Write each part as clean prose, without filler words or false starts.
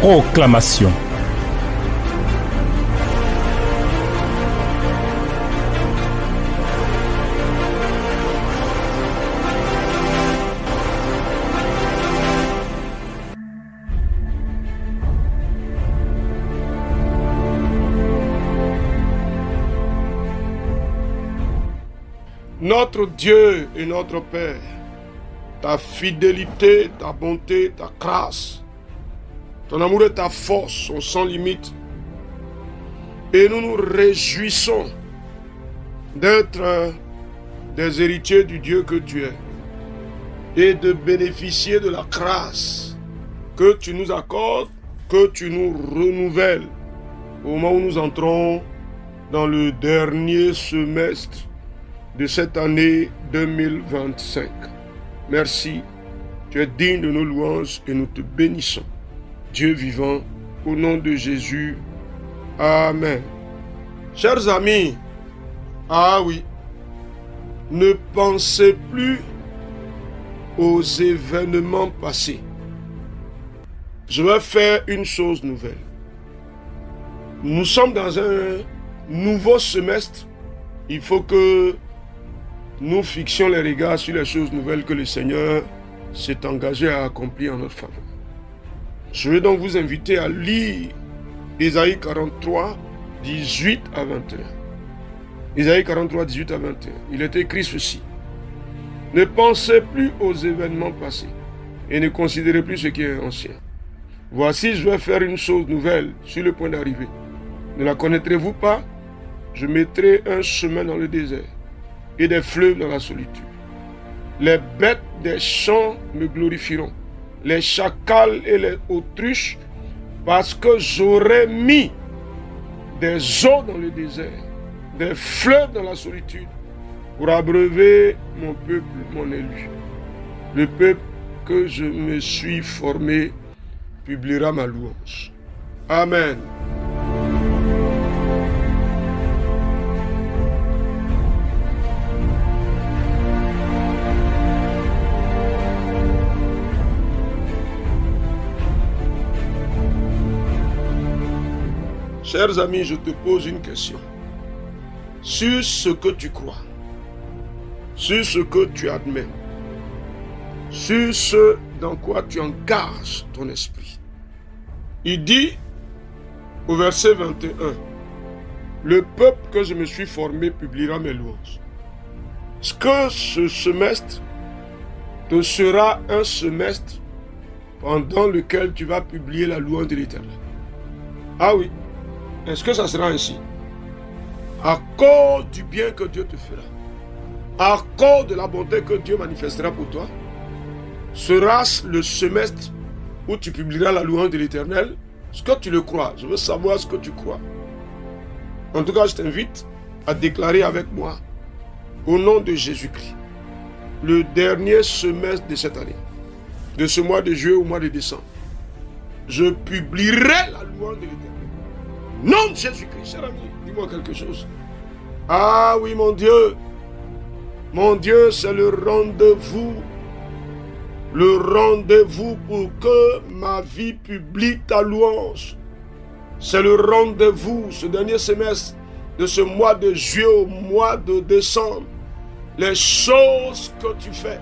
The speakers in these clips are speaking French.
Proclamation. Notre Dieu et notre Père, ta fidélité, ta bonté, ta grâce, ton amour et ta force sont sans limite. Et nous nous réjouissons d'être des héritiers du Dieu que tu es et de bénéficier de la grâce que tu nous accordes, que tu nous renouvelles au moment où nous entrons dans le dernier semestre de cette année 2025. Merci, tu es digne de nos louanges et nous te bénissons. Dieu vivant, au nom de Jésus, Amen. Chers amis, ah oui, ne pensez plus aux événements passés. Je vais faire une chose nouvelle. Nous sommes dans un nouveau semestre. Il faut que nous fixions les regards sur les choses nouvelles que le Seigneur s'est engagé à accomplir en notre faveur. Je vais donc vous inviter à lire Ésaïe 43, 18 à 21. Ésaïe 43, 18 à 21. Il est écrit ceci. Ne pensez plus aux événements passés et ne considérez plus ce qui est ancien. Voici, je vais faire une chose nouvelle sur le point d'arriver. Ne la connaîtrez-vous pas? Je mettrai un chemin dans le désert et des fleuves dans la solitude. Les bêtes des champs me glorifieront, les chacals et les autruches, parce que j'aurai mis des eaux dans le désert, des fleuves dans la solitude, pour abreuver mon peuple, mon élu. Le peuple que je me suis formé publiera ma louange. Amen. Chers amis, je te pose une question. Sur ce que tu crois, sur ce que tu admets, sur ce dans quoi tu engages ton esprit. Il dit au verset 21, le peuple que je me suis formé publiera mes louanges. Est-ce que ce semestre te sera un semestre pendant lequel tu vas publier la louange de l'Éternel? Ah oui. Est-ce que ça sera ainsi? À cause du bien que Dieu te fera, à cause de la bonté que Dieu manifestera pour toi, sera-ce le semestre où tu publieras la louange de l'Éternel? Est-ce que tu le crois? Je veux savoir ce que tu crois. En tout cas, je t'invite à déclarer avec moi, au nom de Jésus-Christ, le dernier semestre de cette année, de ce mois de juillet au mois de décembre, je publierai la louange de l'Éternel. Nom de Jésus-Christ, cher ami, dis-moi quelque chose. Ah oui, mon Dieu, c'est le rendez-vous pour que ma vie publie ta louange. C'est le rendez-vous, ce dernier semestre, de ce mois de juillet au mois de décembre. Les choses que tu fais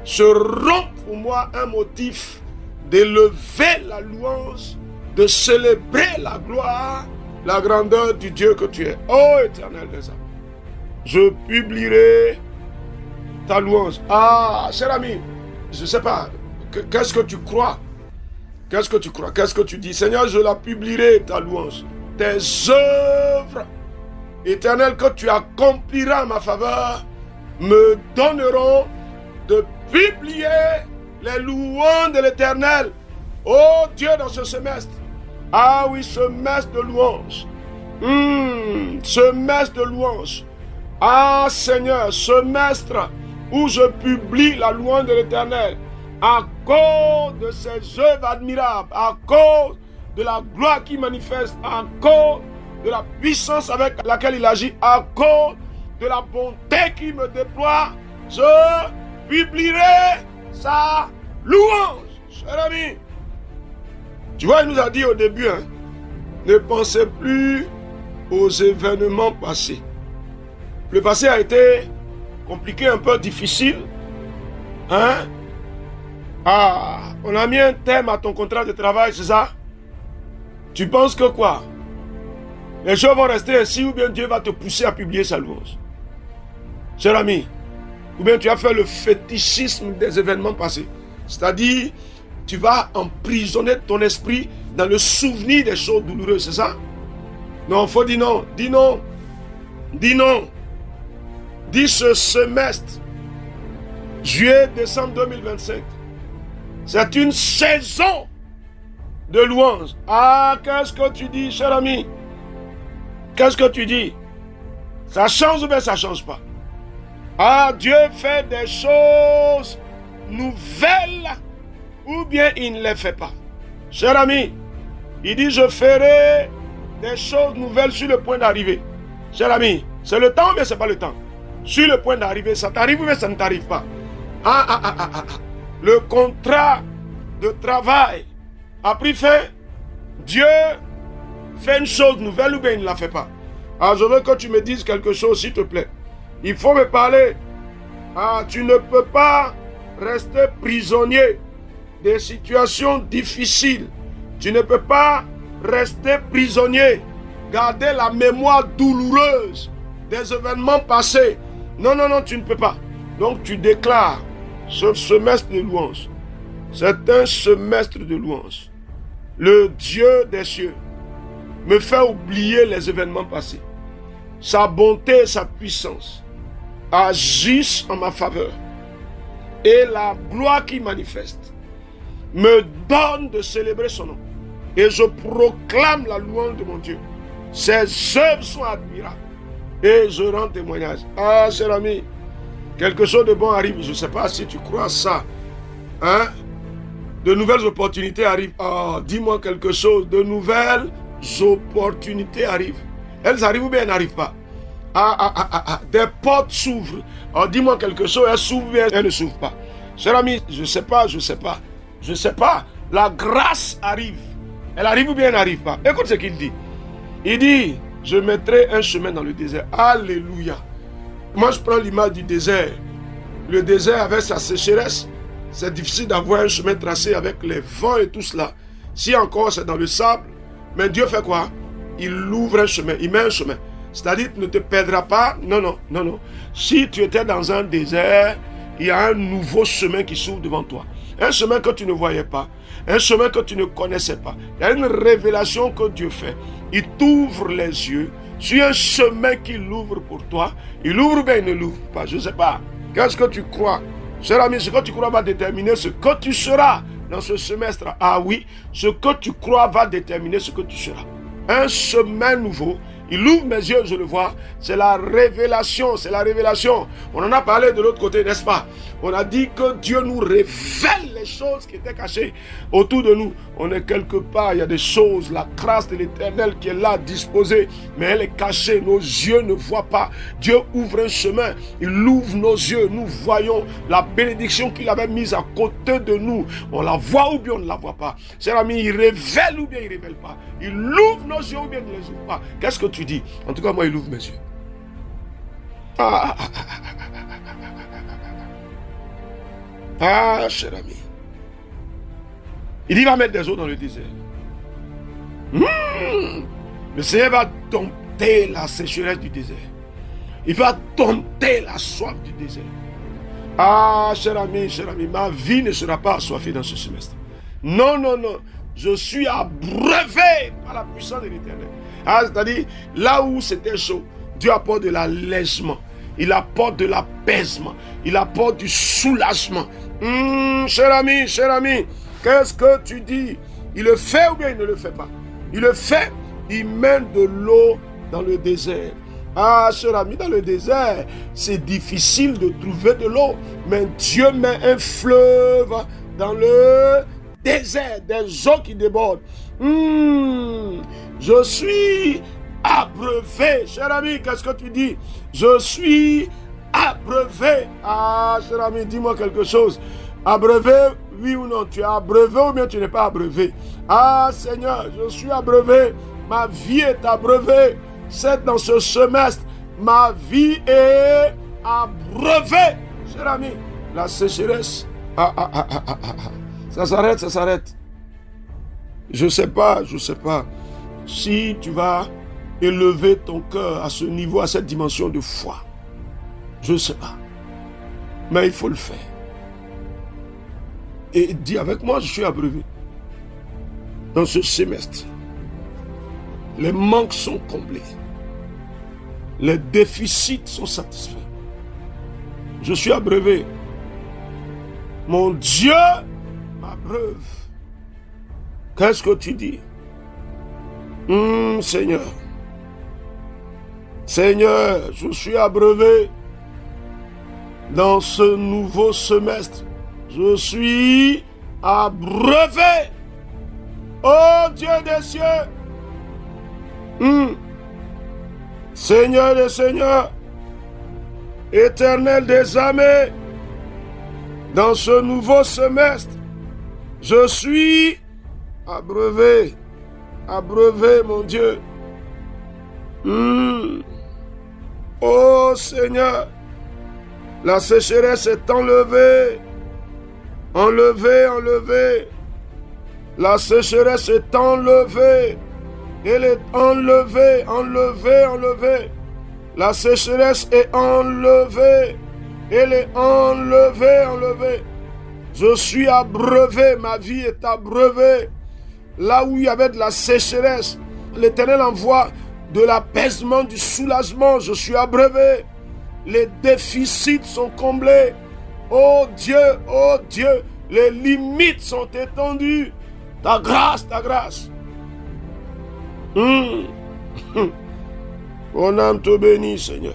seront pour moi un motif d'élever la louange, de célébrer la gloire, la grandeur du Dieu que tu es. Ô Éternel des âmes, je publierai ta louange. Ah, cher ami, je ne sais pas, qu'est-ce que tu crois? Qu'est-ce que tu crois? Qu'est-ce que tu dis? Seigneur, je la publierai, ta louange. Tes œuvres, Éternel, que tu accompliras en ma faveur, me donneront de publier les louanges de l'Éternel. Oh Dieu, dans ce semestre. Ah oui, semestre de louange. Semestre de louange. Ah Seigneur, semestre où je publie la louange de l'Éternel. À cause de ses œuvres admirables, à cause de la gloire qu'il manifeste, à cause de la puissance avec laquelle il agit, à cause de la bonté qu'il me déploie, je publierai sa louange. Cher ami, Tu vois, il nous a dit au début, hein, ne pensez plus aux événements passés. Le passé a été compliqué, un peu difficile. Hein? Ah, on a mis un thème à ton contrat de travail, c'est ça? Tu penses que quoi? Les choses vont rester ainsi ou bien Dieu va te pousser à publier sa louange? Cher ami, ou bien tu as fait le fétichisme des événements passés. C'est-à-dire, tu vas emprisonner ton esprit dans le souvenir des choses douloureuses, c'est ça? Non, il faut dire non, dis non, dis non. Dis ce semestre, juillet, décembre 2025, c'est une saison de louange. Ah, qu'est-ce que tu dis, cher ami? Qu'est-ce que tu dis? Ça change ou bien ça ne change pas? Ah, Dieu fait des choses nouvelles ou bien il ne les fait pas. Cher ami, il dit je ferai des choses nouvelles sur le point d'arriver. Cher ami, c'est le temps ou bien ce n'est pas le temps? Sur le point d'arriver, ça t'arrive ou bien ça ne t'arrive pas? Le contrat de travail a pris fin. Dieu fait une chose nouvelle ou bien il ne la fait pas? Ah, je veux que tu me dises quelque chose, s'il te plaît. Il faut me parler. Ah, tu ne peux pas rester prisonnier des situations difficiles. Tu ne peux pas rester prisonnier, garder la mémoire douloureuse des événements passés. Non, non, non, tu ne peux pas. Donc tu déclares ce semestre de louange. C'est un semestre de louange. Le Dieu des cieux me fait oublier les événements passés. Sa bonté et sa puissance agissent en ma faveur. Et la gloire qu'il manifeste me donne de célébrer son nom. Et je proclame la louange de mon Dieu. Ses œuvres sont admirables. Et je rends témoignage. Ah, cher ami, quelque chose de bon arrive. Je ne sais pas si tu crois ça. Hein? De nouvelles opportunités arrivent. Ah, dis-moi quelque chose. De nouvelles opportunités arrivent. Elles arrivent ou bien elles n'arrivent pas? Des portes s'ouvrent. Ah, dis-moi quelque chose. Elles s'ouvrent ou bien elles ne s'ouvrent pas? Cher ami, je ne sais pas, je ne sais pas. Je ne sais pas. La grâce arrive. Elle arrive ou bien elle n'arrive pas? Écoute ce qu'il dit. Il dit, je mettrai un chemin dans le désert. Alléluia. Moi, je prends l'image du désert. Le désert avec sa sécheresse, c'est difficile d'avoir un chemin tracé avec les vents et tout cela. Si encore c'est dans le sable, mais Dieu fait quoi? Il ouvre un chemin, il met un chemin. C'est-à-dire, tu ne te perdras pas. Non, non, non, non. Si tu étais dans un désert, il y a un nouveau chemin qui s'ouvre devant toi. Un chemin que tu ne voyais pas. Un chemin que tu ne connaissais pas. Il y a une révélation que Dieu fait. Il t'ouvre les yeux sur un chemin qu'il ouvre pour toi. Il ouvre ou bien il ne l'ouvre pas. Je ne sais pas. Qu'est-ce que tu crois? Cher ami, ce que tu crois va déterminer ce que tu seras dans ce semestre. Ah oui, ce que tu crois va déterminer ce que tu seras. Un chemin nouveau. Il ouvre mes yeux, je le vois. C'est la révélation, c'est la révélation. On en a parlé de l'autre côté, n'est-ce pas? On a dit que Dieu nous révèle les choses qui étaient cachées autour de nous. On est quelque part, il y a des choses, la grâce de l'Éternel qui est là, disposée, mais elle est cachée. Nos yeux ne voient pas. Dieu ouvre un chemin, il ouvre nos yeux. Nous voyons la bénédiction qu'il avait mise à côté de nous. On la voit ou bien on ne la voit pas. Cher ami, il révèle ou bien il ne révèle pas. Il ouvre nos yeux ou bien il ne les ouvre pas. Qu'est-ce que tu dis? En tout cas, moi, il ouvre mes yeux. Cher ami. Il dit, va mettre des eaux dans le désert. Le Seigneur va dompter la sécheresse du désert. Il va dompter la soif du désert. Cher ami, ma vie ne sera pas assoiffée dans ce semestre. Non, non, non. Je suis abreuvé par la puissance de l'Éternel. C'est-à-dire, là où c'était chaud, Dieu apporte de l'allègement. Il apporte de l'apaisement. Il apporte du soulagement. Cher ami, qu'est-ce que tu dis? Il le fait ou bien il ne le fait pas? Il le fait, il met de l'eau dans le désert. Cher ami, dans le désert, c'est difficile de trouver de l'eau. Mais Dieu met un fleuve dans le désert, des eaux qui débordent. Je suis abreuvé. Cher ami, qu'est-ce que tu dis? Je suis abreuvé. Cher ami, dis-moi quelque chose. Abreuvé, oui ou non? Tu es abreuvé ou bien tu n'es pas abreuvé? Ah Seigneur, je suis abreuvé. Ma vie est abreuvée. C'est dans ce semestre, ma vie est abreuvée. Cher ami, la sécheresse, ça s'arrête, ça s'arrête. Je sais pas si tu vas élever ton cœur à ce niveau, à cette dimension de foi. Je ne sais pas. Mais il faut le faire. Et dis avec moi, je suis abreuvé. Dans ce semestre, les manques sont comblés. Les déficits sont satisfaits. Je suis abreuvé. Mon Dieu m'abreuve. Qu'est-ce que tu dis? Seigneur. Seigneur, je suis abreuvé. Dans ce nouveau semestre, je suis abreuvé. Oh Dieu des cieux. Seigneur des seigneurs, Éternel des armées, dans ce nouveau semestre, je suis abreuvé. Abreuvé, mon Dieu. Oh Seigneur, la sécheresse est enlevée. Enlevée, enlevée. La sécheresse est enlevée. Elle est enlevée, enlevée, enlevée. La sécheresse est enlevée. Elle est enlevée, enlevée. Je suis abreuvé, ma vie est abreuvée. Là où il y avait de la sécheresse, l'Éternel envoie de l'apaisement, du soulagement. Je suis abreuvé. Les déficits sont comblés. Oh Dieu, les limites sont étendues. Ta grâce, ta grâce. Mon âme te bénit, Seigneur.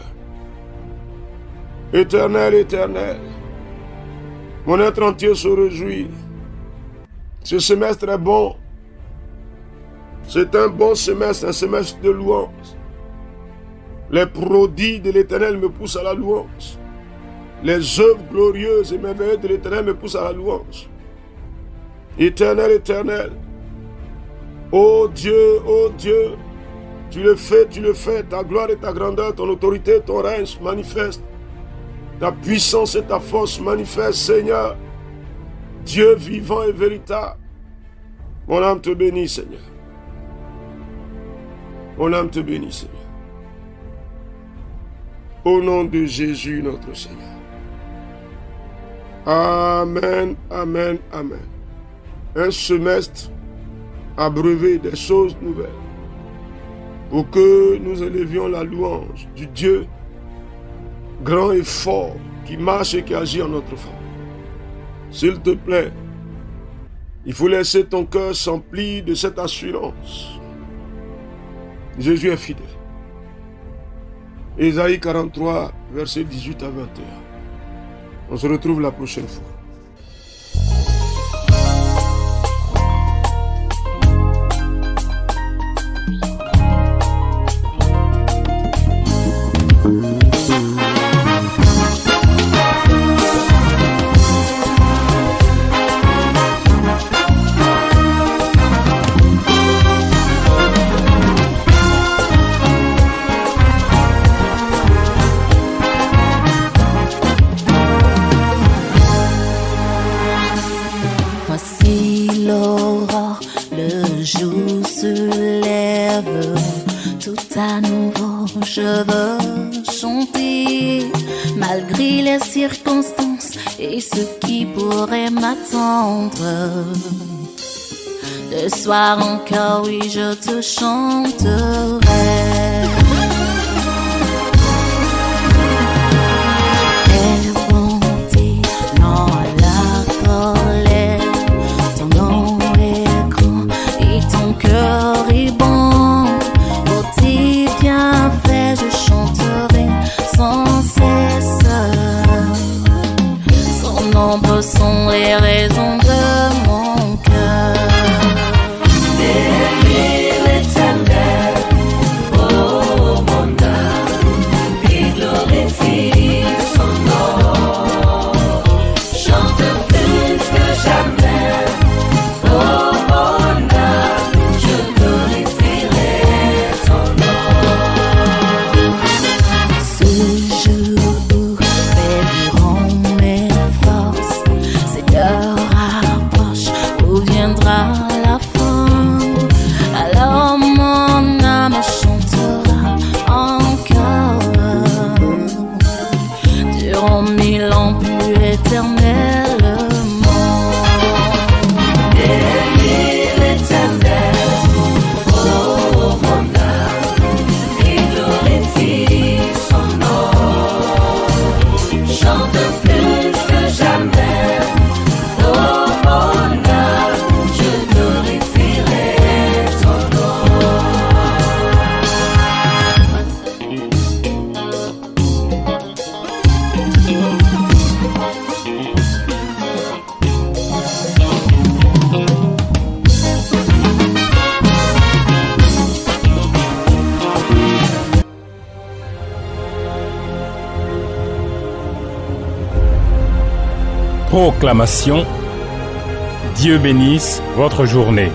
Éternel, éternel. Mon être entier se réjouit. Ce semestre est bon. C'est un bon semestre, un semestre de louange. Les prodiges de l'Éternel me poussent à la louange. Les œuvres glorieuses et merveilleuses de l'Éternel me poussent à la louange. Éternel, éternel. Oh Dieu, tu le fais, ta gloire et ta grandeur, ton autorité, ton règne se manifestent. Ta puissance et ta force manifestent, Seigneur. Dieu vivant et véritable. Mon âme te bénit, Seigneur. Mon âme te bénit, Seigneur. Au nom de Jésus, notre Seigneur. Amen, amen, amen. Un semestre abreuvé des choses nouvelles. Pour que nous élevions la louange du Dieu grand et fort qui marche et qui agit en notre faveur. S'il te plaît, il faut laisser ton cœur s'emplir de cette assurance. Jésus est fidèle. Ésaïe 43, versets 18 à 21. On se retrouve la prochaine fois. Je veux chanter malgré les circonstances et ce qui pourrait m'attendre. Le soir encore, oui, je te chanterai. Sont les raisons de mon cœur. Bénis l'Éternel, oh mon âme, et glorifie son nom. Chante plus éternellement. Bénis l'Éternel, oh mon âme, et glorifie son nom. Chante plus que jamais, oh mon âme, je glorifierai ton nom. Proclamation. Dieu bénisse votre journée.